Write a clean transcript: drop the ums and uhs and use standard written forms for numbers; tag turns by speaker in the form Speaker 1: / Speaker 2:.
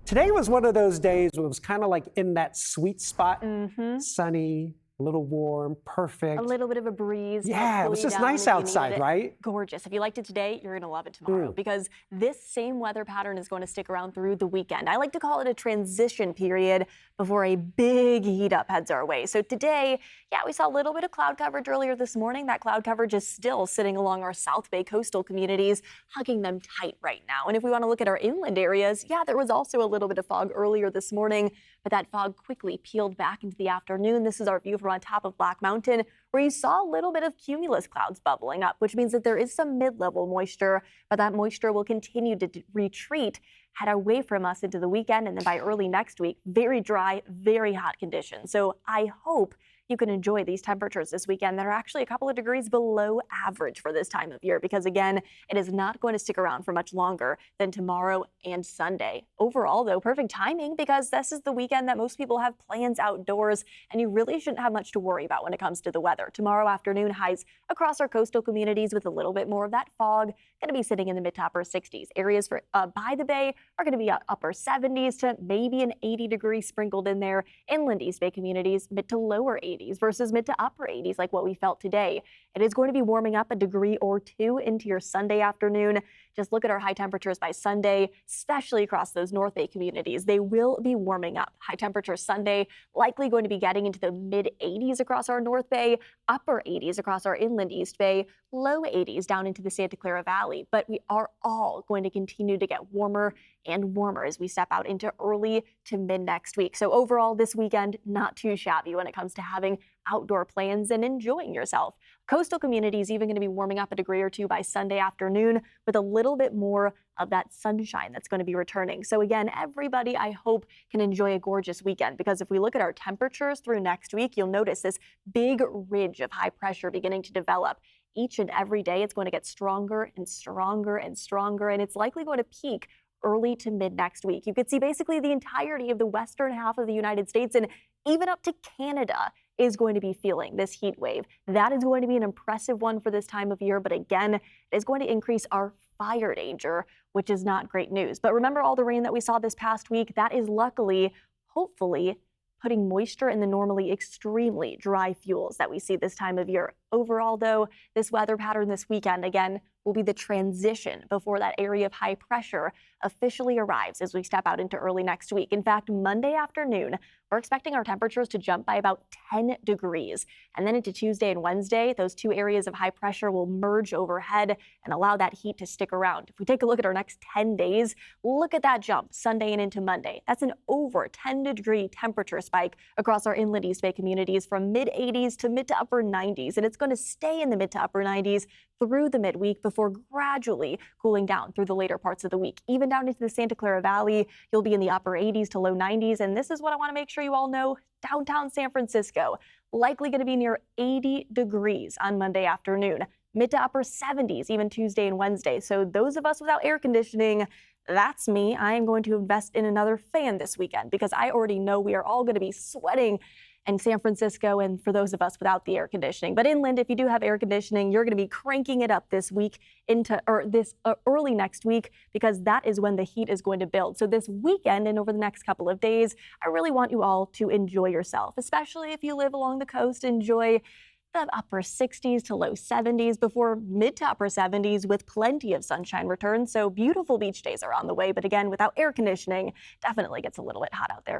Speaker 1: Today was one of those days where it was kind of like in that sweet spot,
Speaker 2: Mm-hmm.
Speaker 1: sunny, a little warm, perfect.
Speaker 2: A little bit of a breeze. to help
Speaker 1: Yeah, it
Speaker 2: cool
Speaker 1: was
Speaker 2: you
Speaker 1: just
Speaker 2: down
Speaker 1: nice
Speaker 2: if you needed
Speaker 1: outside,
Speaker 2: it.
Speaker 1: right?
Speaker 2: Gorgeous. If you liked it today, you're going to love it tomorrow because this same weather pattern is going to stick around through the weekend. I like to call it a transition period before a big heat up heads our way. So today, yeah, we saw a little bit of cloud coverage earlier this morning. That cloud coverage is still sitting along our South Bay coastal communities, hugging them tight right now. And if we want to look at our inland areas, yeah, there was also a little bit of fog earlier this morning, but that fog quickly peeled back into the afternoon. This is our view from on top of Black Mountain, where you saw a little bit of cumulus clouds bubbling up, which means that there is some mid-level moisture, but that moisture will continue to retreat, head away from us into the weekend, and then by early next week, very dry, very hot conditions. So I hope you can enjoy these temperatures this weekend that are actually a couple of degrees below average for this time of year, because again, it is not going to stick around for much longer than tomorrow and Sunday. Overall, though, perfect timing because this is the weekend that most people have plans outdoors, and you really shouldn't have much to worry about when it comes to the weather. Tomorrow afternoon, highs across our coastal communities with a little bit more of that fog, going to be sitting in the mid to upper 60s. Areas for by the bay are going to be upper 70s to maybe an 80-degree sprinkled in there. Inland East Bay communities, mid to lower 80s versus mid to upper 80s like what we felt today. It is going to be warming up a degree or two into your Sunday afternoon. Just look at our high temperatures by Sunday, especially across those North Bay communities. They will be warming up. High temperatures Sunday likely going to be getting into the mid 80s across our North Bay, upper 80s across our Inland East Bay, low 80s down into the Santa Clara Valley. But we are all going to continue to get warmer and warmer as we step out into early to mid next week. So overall, this weekend, not too shabby when it comes to having outdoor plans and enjoying yourself. Coastal communities even going to be warming up a degree or two by Sunday afternoon with a little bit more of that sunshine that's going to be returning. So again, everybody, I hope, can enjoy a gorgeous weekend, because if we look at our temperatures through next week, you'll notice this big ridge of high pressure beginning to develop. Each and every day, it's going to get stronger and stronger and stronger, and it's likely going to peak early to mid next week. You could see basically the entirety of the western half of the United States and even up to Canada is going to be feeling this heat wave. That is going to be an impressive one for this time of year, but again, it is going to increase our fire danger, which is not great news. But remember all the rain that we saw this past week? That is luckily, hopefully, putting moisture in the normally extremely dry fuels that we see this time of year. Overall, though, this weather pattern this weekend, again, will be the transition before that area of high pressure officially arrives as we step out into early next week. In fact, Monday afternoon, we're expecting our temperatures to jump by about 10 degrees. And then into Tuesday and Wednesday, those two areas of high pressure will merge overhead and allow that heat to stick around. If we take a look at our next 10 days, look at that jump Sunday and into Monday. That's an over 10-degree temperature spike across our Inland East Bay communities from mid 80s to mid to upper 90s. And it's going to stay in the mid to upper 90s through the midweek before gradually cooling down through the later parts of the week. Even down into the Santa Clara Valley, you'll be in the upper 80s to low 90s. And this is what I want to make sure you all know. Downtown San Francisco, likely going to be near 80 degrees on Monday afternoon, mid to upper 70s even Tuesday and Wednesday. So those of us without air conditioning, that's me. I am going to invest in another fan this weekend because I already know we are all going to be sweating in San Francisco, and for those of us without the air conditioning. But inland, if you do have air conditioning, you're going to be cranking it up this week this early next week, because that is when the heat is going to build. So this weekend and over the next couple of days, I really want you all to enjoy yourself, especially if you live along the coast. Enjoy the upper 60s to low 70s before mid to upper 70s with plenty of sunshine return. So beautiful beach days are on the way. But again, without air conditioning, definitely gets a little bit hot out there.